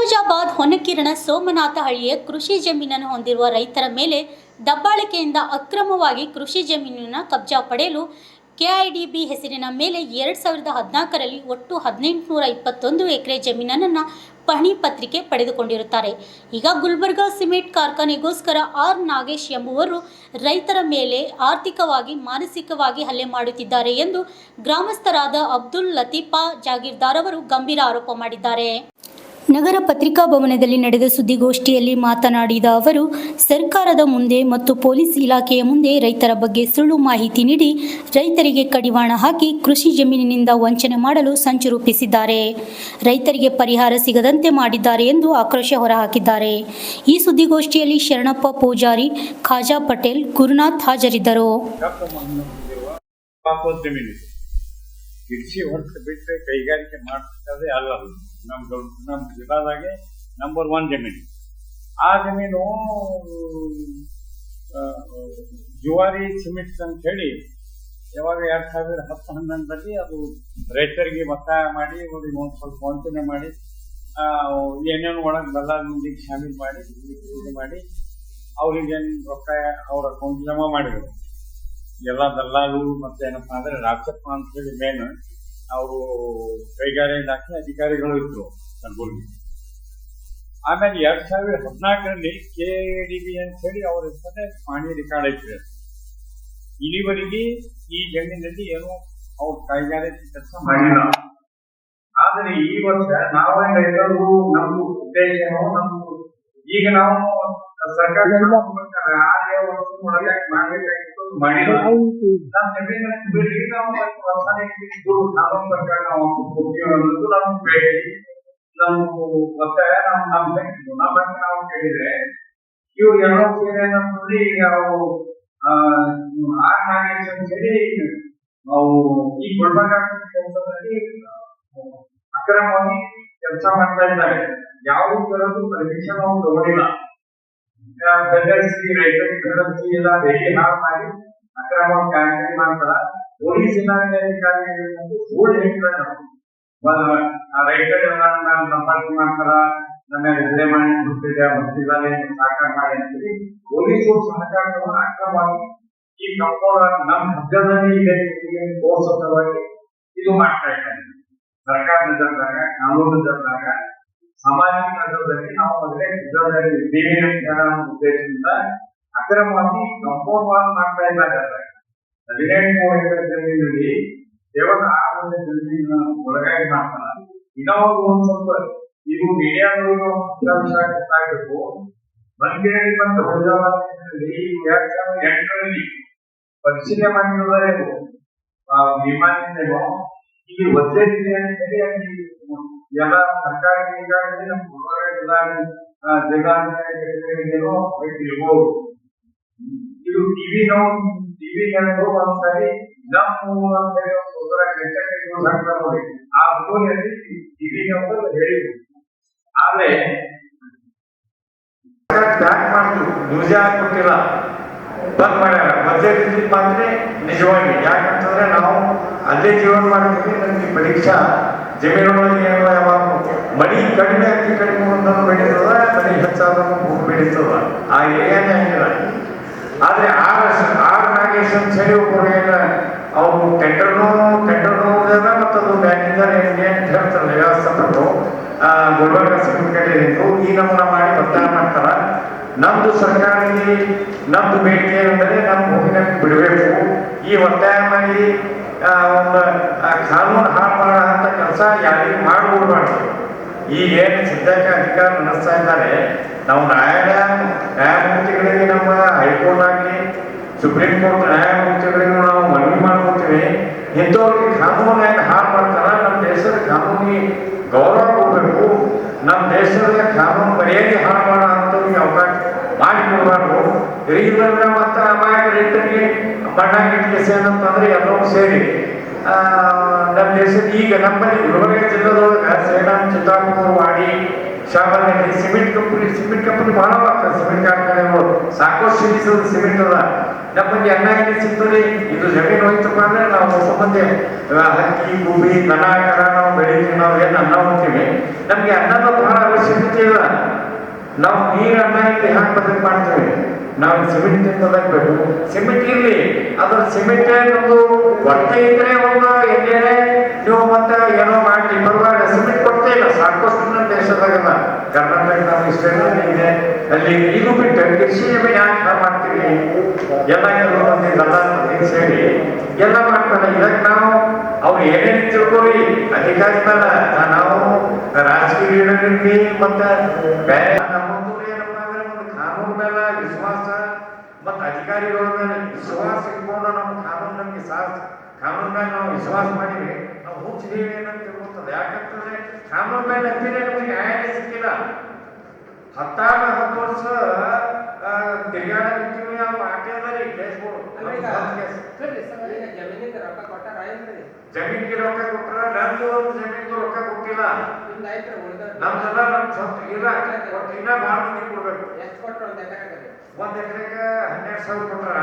ಫಿರೋಜಾಬಾದ್ ಹೊನಕಿರಣ ಸೋಮನಾಥಹಳ್ಳಿಯ ಕೃಷಿ ಜಮೀನನ್ನು ಹೊಂದಿರುವ ರೈತರ ಮೇಲೆ ದಬ್ಬಾಳಿಕೆಯಿಂದ ಅಕ್ರಮವಾಗಿ ಕೃಷಿ ಜಮೀನಿನ ಕಬ್ಜಾ ಪಡೆಯಲು ಕೆಐಡಿಬಿ ಹೆಸರಿನ ಮೇಲೆ 2014ರಲ್ಲಿ ಒಟ್ಟು 1821 ಎಕರೆ ಜಮೀನನ್ನು ಪಹಣಿ ಪತ್ರಿಕೆ ಪಡೆದುಕೊಂಡಿರುತ್ತಾರೆ. ಈಗ ಗುಲ್ಬರ್ಗಾ ಸಿಮೆಂಟ್ ಕಾರ್ಖಾನೆಗೋಸ್ಕರ ಆರ್ ನಾಗೇಶ್ ಎಂಬುವರು ರೈತರ ಮೇಲೆ ಆರ್ಥಿಕವಾಗಿ ಮಾನಸಿಕವಾಗಿ ಹಲ್ಲೆ ಮಾಡುತ್ತಿದ್ದಾರೆ ಎಂದು ಗ್ರಾಮಸ್ಥರಾದ ಅಬ್ದುಲ್ ಲತೀಫಾ ಜಾಗೀರ್ದಾರ್ ಅವರು ಗಂಭೀರ ಆರೋಪ ಮಾಡಿದ್ದಾರೆ. ನಗರ ಪತ್ರಿಕಾ ಭವನದಲ್ಲಿ ನಡೆದ ಸುದ್ದಿಗೋಷ್ಠಿಯಲ್ಲಿ ಮಾತನಾಡಿದ ಅವರು, ಸರ್ಕಾರದ ಮುಂದೆ ಮತ್ತು ಪೊಲೀಸ್ ಇಲಾಖೆಯ ಮುಂದೆ ರೈತರ ಬಗ್ಗೆ ಸುಳ್ಳು ಮಾಹಿತಿ ನೀಡಿ ರೈತರಿಗೆ ಕಡಿವಾಣ ಹಾಕಿ ಕೃಷಿ ಜಮೀನಿನಿಂದ ವಂಚನೆ ಮಾಡಲು ಸಂಚು ರೂಪಿಸಿದ್ದಾರೆ. ರೈತರಿಗೆ ಪರಿಹಾರ ಸಿಗದಂತೆ ಮಾಡಿದ್ದಾರೆ ಎಂದು ಆಕ್ರೋಶ ಹೊರಹಾಕಿದ್ದಾರೆ. ಈ ಸುದ್ದಿಗೋಷ್ಠಿಯಲ್ಲಿ ಶರಣಪ್ಪ ಪೂಜಾರಿ, ಖಾಜಾ ಪಟೇಲ್, ಗುರುನಾಥ್ ಹಾಜರಿದ್ದರು. ಕೃಷಿ ಹೊರತು ಬಿಟ್ಟರೆ ಕೈಗಾರಿಕೆ ಮಾಡ್ತಿರೋದೇ ಅಲ್ಲ. ನಮ್ಮ ಜಿಲ್ಲಾದಾಗೆ ನಂಬರ್ 1 ಜಮೀನು. ಆ ಜಮೀನು ಜುವಾರಿ ಸಿಮೆಂಟ್ಸ್ ಅಂತ ಹೇಳಿ ಯಾವಾಗ 2010-11ರಲ್ಲಿ ಅದು ರೈತರಿಗೆ ಒತ್ತಾಯ ಮಾಡಿ ಅವ್ರಿಗೆ ಒಂದು ಸ್ವಲ್ಪ ವಂಚನೆ ಮಾಡಿ ಏನೇನು ಒಳಗೆ ದಲ್ಲಾಳ ಮಂದಿಗೆ ಶಾಮೀಲ್ ಮಾಡಿ ಅವ್ರಿಗೇನು ರೊಕ್ಕ ಅವ್ರ ಅಕೌಂಟ್ ಜಮಾ ಮಾಡಿದ್ರು. ಎಲ್ಲ ದಲ್ಲಾಳು ಮತ್ತೇನಪ್ಪ ಅಂದ್ರೆ ರಾಜಪ್ಪ ಅಂತ ಹೇಳಿ ಮೇನ್ ಅವರು ಕೈಗಾರಿಕೆ ಇಲಾಖೆ ಅಧಿಕಾರಿಗಳು ಇದ್ರು ಕಲಬುರ್ಗಿ. ಆಮೇಲೆ 2014ರಲ್ಲಿ ಕೆಡಿಬಿ ಅಂತ ಹೇಳಿ ಅವ್ರ ಹೆಸರೇ ಪಾಣಿ ರೆಕಾರ್ಡ್ ಐತ್ರಿ. ಇಲ್ಲಿವರೆಗೆ ಈ ಜಮೀನಲ್ಲಿ ಏನು ಅವ್ರ ಕೈಗಾರಿಕೆ ಕೆಲಸ ಮಾಡಿಲ್ಲ. ಆದ್ರೆ ಈ ವರ್ಷ ನಾವೇ ರೈತರು ನಮ್ಮ ಉದ್ದೇಶ ಈಗ ನಾವು ಸರ್ಕಾರ ಮಾಡಿಲ್ಲ. ನಮ್ಮ ಜಮೀನ ಬಿಡ್ರಿ, ನಾವು ಸರ್ಕಾರ ನಾವು ಬೇಡಿ ನಮ್ಮ ಒತ್ತಾಯ ನಾವು ಕೇಳಿದ್ರೆ ಇವ್ರು ಎಲ್ಲ ಸೇರಿ ಈಗ ನಾವು ಆರ್ ನಾಗೇಶ್ ಅಂತ ಹೇಳಿ ನಾವು ಈ ಗುಲ್ಬರ್ಗಾ ಕೆಲಸದಲ್ಲಿ ಅಕ್ರಮವಾಗಿ ಕೆಲಸ ಮಾಡ್ತಾ ಇದ್ದಾರೆ. ಯಾವ ತರದ್ದು ಪರ್ಮಿಷನ್ ಅವ್ರು ತಗೊಂಡಿಲ್ಲ. ಬೆದರಿಸಿ ರೈತರಿಗೆ ಬೆದರಿಸಿ ಎಲ್ಲ ಬೇರೆ ಹಾಳು ಮಾಡಿ ಅಕ್ರಮವಾಗಿ ಕಾರ್ಯ ಮಾಡ್ತಾರ. ಪೊಲೀಸ್ ಇಲಾಖೆ ಅಧಿಕಾರಿಗಳು ಸುಳ್ಳು ಹೇಳ್ತಾರೆ. ರೈತರೆಲ್ಲ ಸಂಪರ್ಕ ಮಾಡ್ತಾರ, ನಮ್ಮ ಹಲ್ಲೆ ಮಾಡಿ ಗೊತ್ತಿದೆ ಗೊತ್ತಿದ್ದಾರೆ ಸಹಕಾರ ಮಾಡಿ ಅಂತೇಳಿ ಪೊಲೀಸರು ಸಹಕಾರ ಅಕ್ರಮವಾಗಿ ಈ ಕಂಪೌಂಡ್ ನಮ್ಮ ಹಗ್ಗದಲ್ಲಿ ಇದೆ ತೋರ್ಸೋವಾಗಿ ಇದು ಮಾಡ್ತಾ ಇದ್ದಾರೆ. ಸರ್ಕಾರ ನಜರದಾಗ, ಕಾನೂನು ನಜರದಾಗ, ಸಾಮಾಜಿಕ ನಜರದಲ್ಲಿ ನಾವು ಮೊದಲೇ ಜವಾಬ್ದಾರಿ ಇದ್ದೀವಿ ಅಂತ ಉದ್ದೇಶದಿಂದ ಅಕ್ರಮವಾಗಿ ಕಂಪೌಂಡ್ ವಾಲ್ ಮಾಡ್ತಾ ಇದ್ದಾರೆ. 17 ಎಕರೆ ಜಮೀನಲ್ಲಿ ಕೇವಲ 6 ಜಮೀನಿನ ಒಳಗಾಗಿ ಮಾಡ್ತಾರ. ಇನ್ನೊಂದು ಒಂದು ಸ್ವಲ್ಪ ಇದು ಮೀಡಿಯಾದವರು ಗೊತ್ತಾಗಬೇಕು. ಬಂಗೇರಿ ಮತ್ತು ಫಿರೋಜಾಬಾದ್ನಲ್ಲಿ 2008ರಲ್ಲಿ ಪರಿಶೀಲನೆ ಮಾಡಿರೋದೇ ವಿಮಾನದಿಂದೇನೋ ಇಲ್ಲಿ ಒದ್ದೆ ಅಂತೇಳಿ ಎಲ್ಲ ಸರ್ಕಾರಿ ಈಗಾಗಲೇ ನಮ್ಮ ಗುಲ್ಬರ್ಗಾ ಜಿಲ್ಲಾಧಿಕಾರಿಗಳಿಗೇನೋ ಇರ್ಬೋದು. ಇದು ಟಿವಿ ಒಂದ್ಸರಿ ನಮ್ಮ ಅಂತ ಹೇಳಿ ನೋಡಿ ಆ ಫೋನಲ್ಲಿ ಟಿವಿ ಹೇಳಿದ್ರು. ಆದ್ರೆ ಬ್ಯಾಕ್ ಮಾಡಿದ್ರು, ನ್ಯೂಸ್ ಹಾಕ್ಬಿಟ್ಟಿಲ್ಲ, ಬಂದ್ ಮಾಡ್ಯಾರ. ಬಜೆಟ್ ಮಾತ್ರ ನಿಜವಾಗಿ ಯಾಕಂತಂದ್ರೆ ನಾವು ಅಲ್ಲೇ ಜೀವನ ಮಾಡ್ತೀವಿ. ನಮ್ಗೆ ಪರೀಕ್ಷಾ ಜಮೀನುಗಳಿಗೆ ಮಳಿ ಕಡಿಮೆ ಅತಿ ಕಡಿಮೆ ಒಂದನ್ನು ಬೆಳೀತದ, ಮಳಿ ಹೆಚ್ಚಾದ್ರೂ ಬೆಳೀತದ. ಆ ಏರಿಯಾನೇ ಆಗಿಲ್ಲ. ಆದ್ರೆ ಆರ್ ನಾಗೇಶ್ ಅಂತ ಹೇಳಿ ಒಬ್ಬರು ಅವ್ರು ಟೆಂಡರ್ನೂ ಮತ್ತು ಅದು ಮ್ಯಾನೇಜರ್ ಅಂತ ಹೇಳ್ತಾರಲ್ಲ ವ್ಯವಸ್ಥಾಪಕರು ಗುಲ್ಬರ್ಗಾ ಸಿಮೆಂಟ್ ಕಡೆಯಿಂದ ಈ ನಮೂನ ಮಾಡಿ ಒತ್ತಾಯ ಮಾಡ್ತಾರ. ನಮ್ದು ಸರ್ಕಾರಕ್ಕೆ ನಮ್ದು ಬೇಡಿಕೆ ಅಂದರೆ ನಮ್ಮ ಭೂಮಿನ ಬಿಡಬೇಕು. ಈ ಒತ್ತಾಯ ಮಾಡಿ ಒಂದು ಕಾನೂನು ಹಾಳು ಮಾಡೋ ಅಂತ ಕೆಲಸ ಯಾರಿಗೂ ಮಾಡಿಬಿಡ್ಬಾರ್ದು. ಈಗ ಏನು ಸದ್ಯಕ್ಕೆ ಅಧಿಕಾರ ನಡೆಸ್ತಾ ಇದ್ದಾರೆ, ನಾವು ನ್ಯಾಯಮೂರ್ತಿಗಳಿಗೆ ನಮ್ಮ ಹೈಕೋರ್ಟ್ ಆಗಲಿ ಸುಪ್ರೀಂ ಕೋರ್ಟ್ ನ್ಯಾಯಮೂರ್ತಿಗಳಿಗೂ ನಾವು ಮನವಿ ಮಾಡ್ಕೊತೀವಿ. ಇಂಥವ್ರಿಗೆ ಕಾನೂನು ಹಾಳು ಮಾಡ್ತಾರ. ನಮ್ಮ ದೇಶದ ಕಾನೂನಿಗೆ ಗೌರವ ಕೊಡಬೇಕು. ನಮ್ಮ ದೇಶದ ಕಾನೂನು ಮರ್ಯಾದೆ ಹಾಳು ಮಾಡೋ ಅಂಥವ್ರಿಗೆ ಅವಕಾಶ ಮಾಡಿಕೊಡ್ಬಾರ್ದು. ಇಲ್ಲ ಮತ್ತು ಅಮಾಯಕ ರೈತರಿಗೆ ಮಣ್ಣಾಗಿಟ್ಟಿಗೆ ಏನಂತಂದ್ರೆ ಎಲ್ಲರೂ ಸೇರಿ ನಮ್ಮ ದೇಶದ ಈಗ ನಮ್ಮಲ್ಲಿ ಗುಲ್ಬರ್ಗಾ ಜಿಲ್ಲೆದೊಳಗೆ ಸೇಡಂ, ಚಿತ್ತಾಪುರ, ವಾಡಿ, ಶಾಮಲ್ನಹಳ್ಳಿ ಸಿಮೆಂಟ್ ಕಂಪನಿ ಬಹಳ ಆಗ್ತದೆ. ಸಿಮೆಂಟ್ ಕಾರ್ಖಾನೆಗಳು ಸಾಕಷ್ಟು ಸಿಮೆಂಟ್ ಅದ. ನಮ್ಮಲ್ಲಿ ಅನ್ನ ಸಿಗ್ತದೆ. ಇದು ಜಮೀನು ಹೋಯ್ತಪ್ಪ ಅಂದ್ರೆ ನಾವು ಸಂಬಂಧ ಹಕ್ಕಿ, ಭೂಮಿ, ದನ ಕರ ನಾವು ಬೆಳಿತೀವಿ. ನಾವು ಏನು ಅನ್ನ ಹೋಗ್ತೀವಿ. ನಮ್ಗೆ ಅನ್ನದ ಬಹಳ ಅವಶ್ಯಕತೆ ಪರಿಸ್ಥಿತಿ ಇಲ್ಲ. ನಾವು ನೀರು ಅನ್ನ ಇಲ್ಲಿ ಹಾಕಿ ಮಾಡ್ತೇವೆ. ನಾವು ಸಿಮೆಂಟ್ ಬೇಕು, ಸಿಮೆಂಟ್ ಇರ್ಲಿ, ಅದ್ರ ಸಿಮೆಂಟ್ ಒಂದು ಹೊಟ್ಟೆ ಇದ್ರೆ ಒಂದು ಎಣ್ಣೆ ನೀವು ಮತ್ತೆ ಏನೋ ಮಾಡಿ ಬರುವಾಗ ಸಿಮೆಂಟ್ ಕೊಡ್ತೇ ಇಲ್ಲ. ಸಾಕಷ್ಟು ದೇಶದಾಗಲ್ಲ, ಕರ್ನಾಟಕ ನಮ್ಮ ಇಷ್ಟೆಲ್ಲ ಇದೆ. ಅಲ್ಲಿ ಇದು ಬಿಟ್ಟು ಕೃಷಿ ಜಮೀನು ಯಾಕೆ ಮಾಡ್ತೀವಿ? ಎಲ್ಲ ಕೆಲವು ಮಂದಿ ಎಲ್ಲ ಸೇರಿ ಎಲ್ಲ ಮಾಡ್ತಾರೆ. ಇದಕ್ಕೆ ನಾವು ಅವ್ರು ಏನೇನು ತಿಳ್ಕೊರಿ ಅಧಿಕಾರಿ ಮೇಲೆ ನಾವು ರಾಜಕೀಯ ಲೀಡರ್ಗೆ ಮತ್ತೆ ಬೇರೆ ನಮ್ಮದು ಏನಪ್ಪ ಅಂದ್ರೆ ಒಂದು ಕಾನೂನು ಮೇಲೆ ವಿಶ್ವಾಸ ಮತ್ತು ಅಧಿಕಾರಿಗಳ ಮೇಲೆ ವಿಶ್ವಾಸ ಇಟ್ಕೊಂಡು ನಮ್ಮ ಕಾನೂನು ನಮಗೆ ಕಾನೂನು ಮೇಲೆ ನಾವು ವಿಶ್ವಾಸ ಮಾಡಿವಿ. ನಾವು ಹುಚ್ಚಿದೀವಿ ಏನಂತ ತಿಳ್ಕೊತದೆ. ಯಾಕಂತಂದ್ರೆ ಕಾನೂನು ಮೇಲೆ ನಂಬಿದ್ರೆ ನಮಗೆ ನ್ಯಾಯ ಸಿಕ್ಕಿಲ್ಲ. 10 ವರ್ಷ ತಿರುಗಾಡಿರ್ತೀವಿ. ನಾವು ಆಟದಲ್ಲಿ ಕೇಸ್ಗಳು ಜಮೀನಿಗೆ ರೊಕ್ಕ ಕೊಟ್ರ, ನಂದು ಒಂದು ಜಮೀನಿಗೆ ರೊಕ್ಕ ಕೊಟ್ಟಿಲ್ಲ. ನಮ್ದೆಲ್ಲ ನಮ್ ಸ್ವಂತ ಇಲ್ಲ, ಇನ್ನ ಭಾಳ ಮಂದಿ ಕೊಡ್ಬೇಕು. ಒಂದ್ ಎಕರೆಗೆ 12,000 ಕೊಟ್ರ,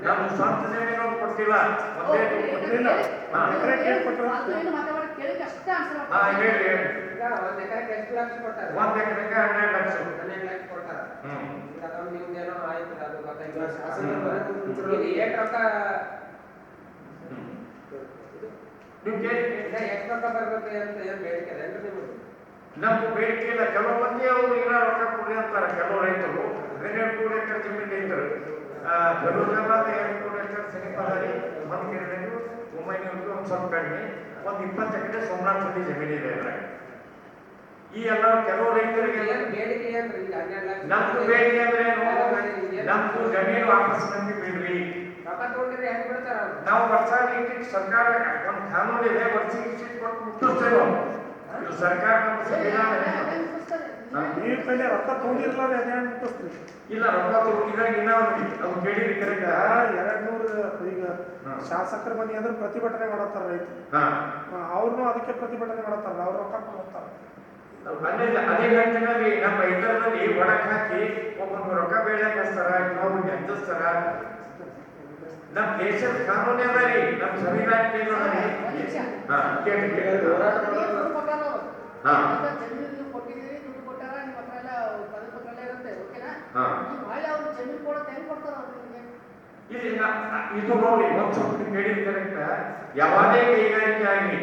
ನಮ್ ಸ್ವಂತ ಜಮೀನು ಕೊಟ್ಟಿಲ್ಲ. ಹೇಳ್ರಿ ಒಂದ್ ಎಕರೆಗೆ 12 ಲಕ್ಷ ಕೊಡ್ತಾರ. ನಮ್ದು ಬೇಡಿಕೆ ಇಲ್ಲ. ಕೆಲವು ಮಂದಿ ಅವರು ಇಲ್ಲ ರೊಕ್ಕ ಕೊಡ್ರಿ ಅಂತಾರೆ. ಕೆಲವು ರೈತರು 12 ಎಕರೆ ಜಮೀನು ರೈತರು, ಕೆಲವು ಜನ 2 ಎಕರೆ ಸನಿಪಾದಾರಿ, 1 ಎಕರೆ ಒಂಬೈನೂರು ಒಂದು ಸ್ವಲ್ಪ ಕಡಿಮೆ, ಒಂದು 20 ಎಕರೆ ಸೋಮನಾಥ್ ರೆಡ್ಡಿ ಜಮೀನು ಇದೆ. ಈ ಎಲ್ಲ ಕೆಲವು ರೈತರಿಗೆ ನಮ್ದು ಬೇಡಿಕೆ ಅಂದ್ರೆ ನಮ್ದು ಜಮೀನು ವಾಪಸ್ ನಮ್ಗೆ ಬಿಡ್ರಿ. ನಾವು ವರ್ಷ ಸರ್ಕಾರ ಒಂದು ಕಾನೂನು ಇದೆ, ವರ್ಷಕ್ಕೆ ಕೊಟ್ಟು ಮುಟ್ಟಿಸ್ತೇವೆ. ಇದು ಸರ್ಕಾರ ನಮ್ಮ ಸಂವಿಧಾನ ರೊಕ್ಕ ತಗೊಂಡಿರ್ಲಾರ ಇಲ್ಲ. ರೊಕ್ಕ ತಗೊಂಡಿದಾಗ ಇನ್ನೂ ಅದು ಕೇಳಿದ್ರಿ ಕರೆಕ್ಟ್. 200 ಈಗ ಶಾಸಕರ ಮನೆ ಅಂದ್ರೆ ಪ್ರತಿಭಟನೆ ಮಾಡತ್ತಾರ ರೈತರು, ಅವ್ರನ್ನು ಅದಕ್ಕೆ ಪ್ರತಿಭಟನೆ ಮಾಡತ್ತಾರ. ಅವ್ರ ರೊಕ್ಕ ಕೊಡ್ತಾರ. ಅದೇ ಗಂಟಿನಲ್ಲಿ ನಮ್ಮ ರೈತರಲ್ಲಿ ಒಡಕ್ ಹಾಕಿ ಒಬ್ಬೊಂದು ರೊಕ್ಕ ಬೇಡಕ್ಕೆ ಹಚ್ತಾರ, ಇನ್ನೊಬ್ರಿಗೆ ಹಂಚಿಸ್ತಾರ. ನಮ್ಮ ದೇಶದ ಕಾನೂನು ಅದ ರೀ, ನಮ್ಮ ಸಂವಿಧಾನ ಇದು ನೋಡಿ ಒಂದು ಸ್ವಲ್ಪ ಕೇಳಿದ ಕರೆಕ್ಟ್. ಯಾವುದೇ ಕೈಗಾರಿಕೆ ಆಗಿ